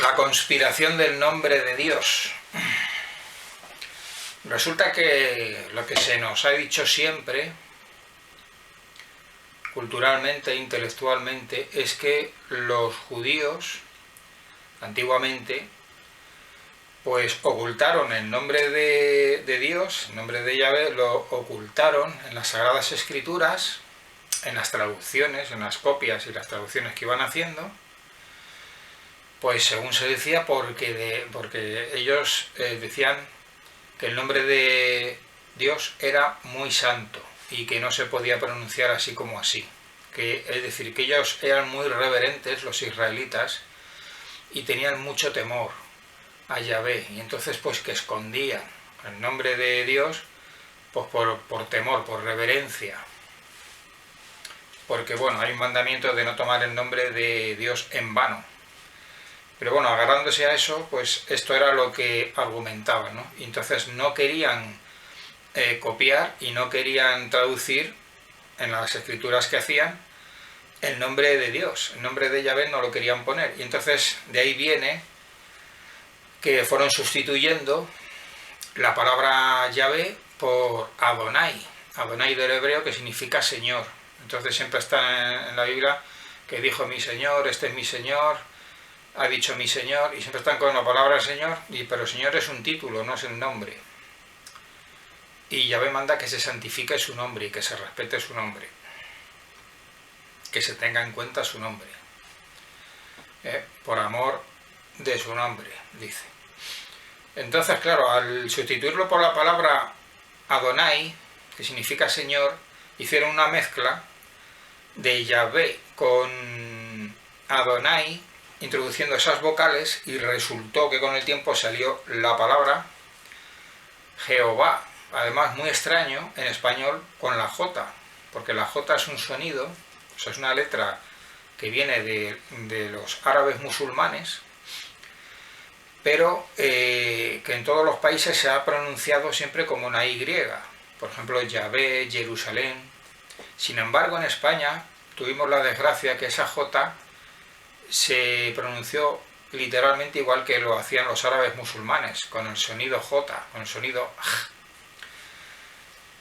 La conspiración del nombre de Dios. Resulta que lo que se nos ha dicho siempre, culturalmente e intelectualmente, es que los judíos, antiguamente, pues ocultaron el nombre de Dios, el nombre de Yahvé, lo ocultaron en las Sagradas Escrituras, en las traducciones, en las copias y las traducciones que iban haciendo, pues según se decía, porque ellos decían que el nombre de Dios era muy santo y que no se podía pronunciar así como así. Es decir, que ellos eran muy reverentes, los israelitas, y tenían mucho temor a Yahvé, y entonces pues que escondían el nombre de Dios pues por temor, por reverencia, porque bueno, hay un mandamiento de no tomar el nombre de Dios en vano. Pero bueno, agarrándose a eso, pues esto era lo que argumentaban, ¿no? Y entonces no querían copiar y no querían traducir en las escrituras que hacían el nombre de Dios, el nombre de Yahvé no lo querían poner. Y entonces de ahí viene que fueron sustituyendo la palabra Yahvé por Adonai, Adonai del hebreo, que significa Señor. Entonces siempre está en la Biblia que dijo mi Señor, este es mi Señor, ha dicho mi Señor, y siempre están con la palabra Señor, pero Señor es un título, no es el nombre. Y Yahvé manda que se santifique su nombre y que se respete su nombre, que se tenga en cuenta su nombre, por amor de su nombre, dice. Entonces, claro, al sustituirlo por la palabra Adonai, que significa Señor, hicieron una mezcla de Yahvé con Adonai, introduciendo esas vocales, y resultó que con el tiempo salió la palabra Jehová, además muy extraño en español con la J, porque la J es un sonido, o sea, es una letra que viene de los árabes musulmanes, pero que en todos los países se ha pronunciado siempre como una Y, por ejemplo Yahvé, Jerusalén. Sin embargo, en España tuvimos la desgracia que esa J se pronunció literalmente igual que lo hacían los árabes musulmanes, con el sonido J, con el sonido J.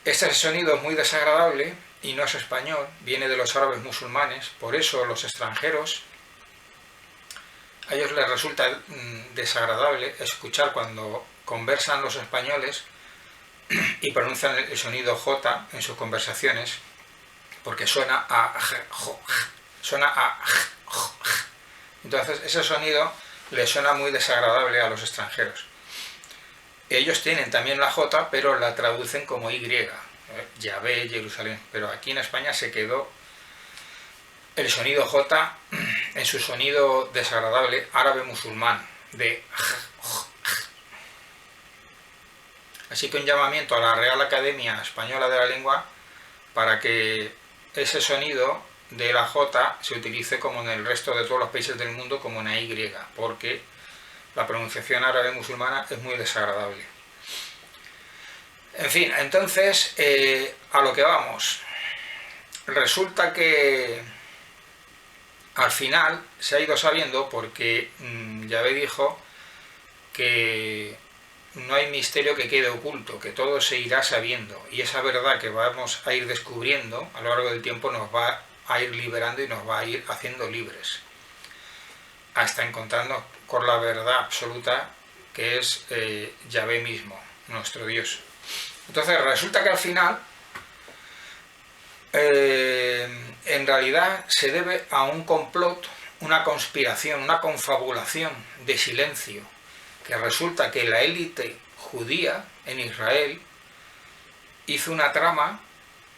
Este sonido es muy desagradable y no es español, viene de los árabes musulmanes, por eso los extranjeros, a ellos les resulta desagradable escuchar cuando conversan los españoles y pronuncian el sonido J en sus conversaciones, porque suena a suena a. Entonces ese sonido les suena muy desagradable a los extranjeros. Ellos tienen también la J, pero la traducen como Y, Yahvé, Jerusalén, pero aquí en España se quedó el sonido J en su sonido desagradable árabe musulmán, de. Así que un llamamiento a la Real Academia Española de la Lengua para que ese sonido de la J se utilice como en el resto de todos los países del mundo como una Y, porque la pronunciación árabe musulmana es muy desagradable. En fin, entonces, a lo que vamos. Resulta que al final se ha ido sabiendo, porque Yahvé dijo que no hay misterio que quede oculto, que todo se irá sabiendo, y esa verdad que vamos a ir descubriendo a lo largo del tiempo nos va a ir liberando y nos va a ir haciendo libres, hasta encontrarnos con la verdad absoluta que es Yahvé mismo, nuestro Dios. Entonces resulta que al final en realidad se debe a un complot, una conspiración, una confabulación de silencio, que resulta que la élite judía en Israel hizo una trama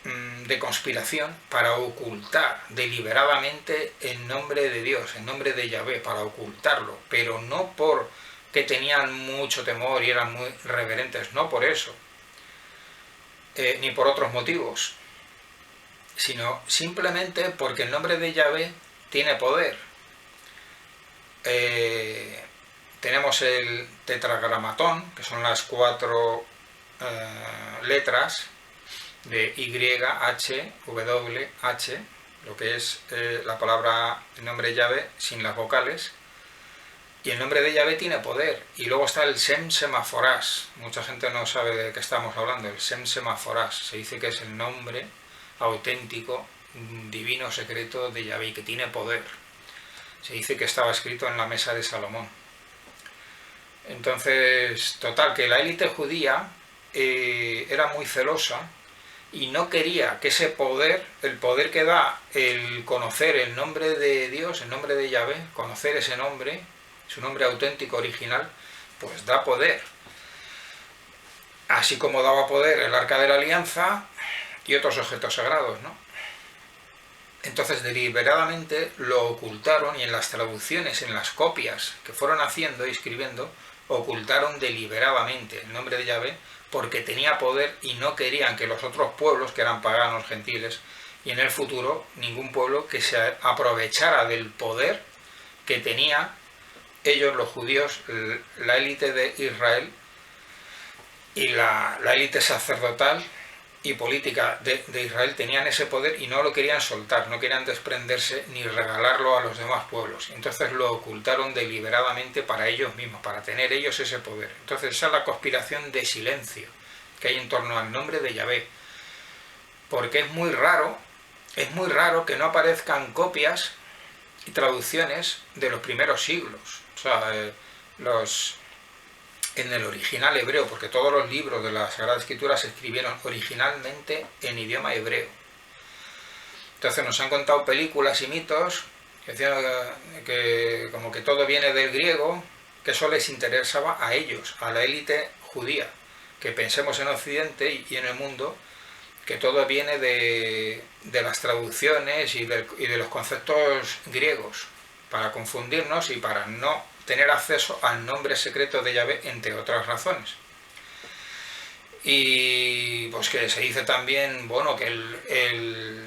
de conspiración para ocultar deliberadamente el nombre de Dios, el nombre de Yahvé, para ocultarlo, pero no porque tenían mucho temor y eran muy reverentes, no por eso, ni por otros motivos, sino simplemente porque el nombre de Yahvé tiene poder. Tenemos el tetragramatón, que son las 4 letras de Y, H, W, H, lo que es la palabra, el nombre Yahvé sin las vocales, Y el nombre de Yahvé tiene poder. Y luego está el Sem Semaforás. Mucha gente no sabe de qué estamos hablando. El Sem Semaforás. Se dice que es el nombre auténtico, divino, secreto de Yahvé, que tiene poder. Se dice que estaba escrito en la mesa de Salomón. Entonces, total, que la élite judía era muy celosa y no quería que ese poder, el poder que da el conocer el nombre de Dios, el nombre de Yahvé, conocer ese nombre, su nombre auténtico, original, pues da poder. Así como daba poder el Arca de la Alianza y otros objetos sagrados, ¿no? Entonces deliberadamente lo ocultaron, y en las traducciones, en las copias que fueron haciendo y escribiendo, ocultaron deliberadamente el nombre de Yahvé porque tenía poder y no querían que los otros pueblos, que eran paganos, gentiles, y en el futuro ningún pueblo que se aprovechara del poder que tenía ellos, los judíos, la élite de Israel y la élite sacerdotal y política de Israel tenían ese poder y no lo querían soltar, no querían desprenderse ni regalarlo a los demás pueblos. Entonces lo ocultaron deliberadamente para ellos mismos, para tener ellos ese poder. Entonces esa es la conspiración de silencio que hay en torno al nombre de Yahvé. Porque es muy raro que no aparezcan copias y traducciones de los primeros siglos. O sea, en el original hebreo, porque todos los libros de la Sagrada Escritura se escribieron originalmente en idioma hebreo. Entonces nos han contado películas y mitos que decían que como que todo viene del griego, que eso les interesaba a ellos, a la élite judía, que pensemos en Occidente y en el mundo que todo viene de las traducciones y de los conceptos griegos, para confundirnos y para no tener acceso al nombre secreto de Yahvé, entre otras razones. Y pues que se dice también, bueno, que el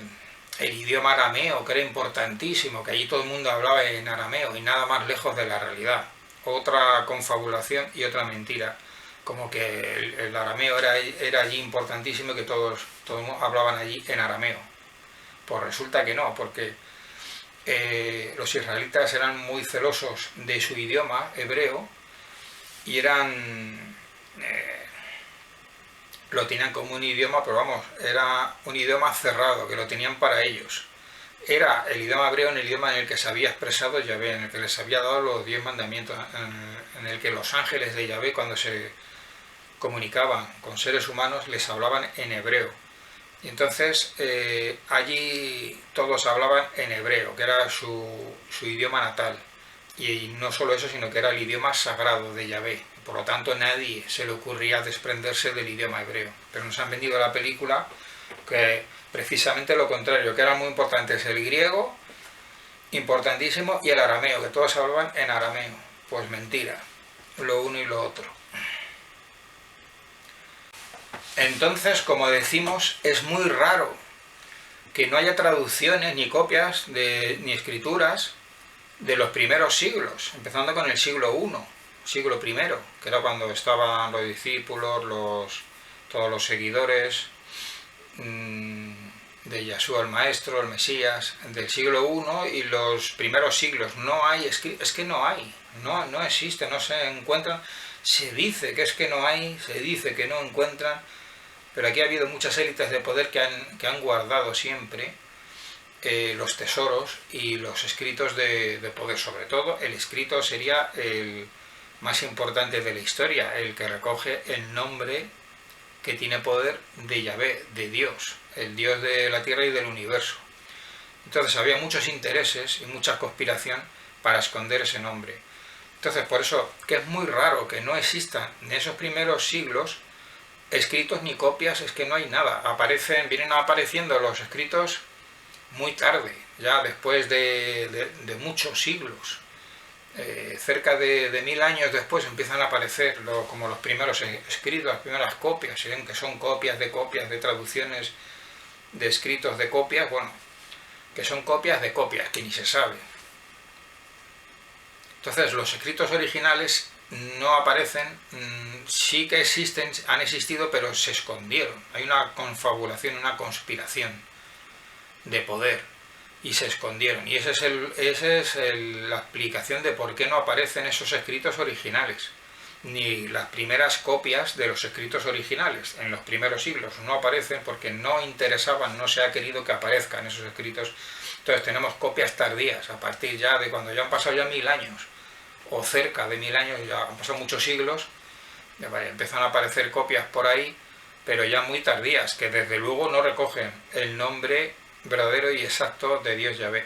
idioma arameo, que era importantísimo, que allí todo el mundo hablaba en arameo y nada más lejos de la realidad. Otra confabulación y otra mentira, como que el arameo era allí importantísimo y que todos hablaban allí en arameo. Pues resulta que no, porque los israelitas eran muy celosos de su idioma hebreo y lo tenían como un idioma, pero vamos, era un idioma cerrado, que lo tenían para ellos. Era el idioma hebreo, en el idioma en el que se había expresado Yahvé, en el que les había dado los 10 mandamientos, en el que los ángeles de Yahvé, cuando se comunicaban con seres humanos, les hablaban en hebreo. Y entonces allí todos hablaban en hebreo, que era su idioma natal. Y no solo eso, sino que era el idioma sagrado de Yahvé. Por lo tanto, nadie se le ocurría desprenderse del idioma hebreo. Pero nos han vendido la película que precisamente lo contrario, que eran muy importantes el griego, importantísimo, y el arameo, que todos hablaban en arameo. Pues mentira, lo uno y lo otro. Entonces, como decimos, es muy raro que no haya traducciones, ni copias, ni escrituras de los primeros siglos, empezando con el siglo I, siglo I, que era cuando estaban los discípulos, todos los seguidores de Yeshua el Maestro, el Mesías, del siglo I y los primeros siglos. No hay, es que no hay, no existe, no se encuentran. Se dice que es que no hay, se dice que no encuentran. Pero aquí ha habido muchas élites de poder que han guardado siempre los tesoros y los escritos de poder. Sobre todo, el escrito sería el más importante de la historia, el que recoge el nombre que tiene poder de Yahvé, de Dios, el Dios de la tierra y del universo. Entonces había muchos intereses y mucha conspiración para esconder ese nombre. Entonces, por eso que es muy raro que no existan en esos primeros siglos escritos ni copias, es que no hay nada. Vienen apareciendo los escritos muy tarde, ya después de muchos siglos. Cerca de 1000 años después empiezan a aparecer como los primeros escritos, las primeras copias, que son copias, de traducciones, de escritos de copias, bueno, que son copias de copias, que ni se sabe. Entonces, los escritos originales no aparecen, sí que existen, han existido, pero se escondieron. Hay una confabulación, una conspiración de poder y se escondieron. Y esa es la explicación de por qué no aparecen esos escritos originales, ni las primeras copias de los escritos originales en los primeros siglos no aparecen porque no interesaban, no se ha querido que aparezcan esos escritos. Entonces tenemos copias tardías a partir ya de cuando ya han pasado ya 1000 años o cerca de 1000 años, ya han pasado muchos siglos, empiezan a aparecer copias por ahí, pero ya muy tardías, que desde luego no recogen el nombre verdadero y exacto de Dios Yahvé.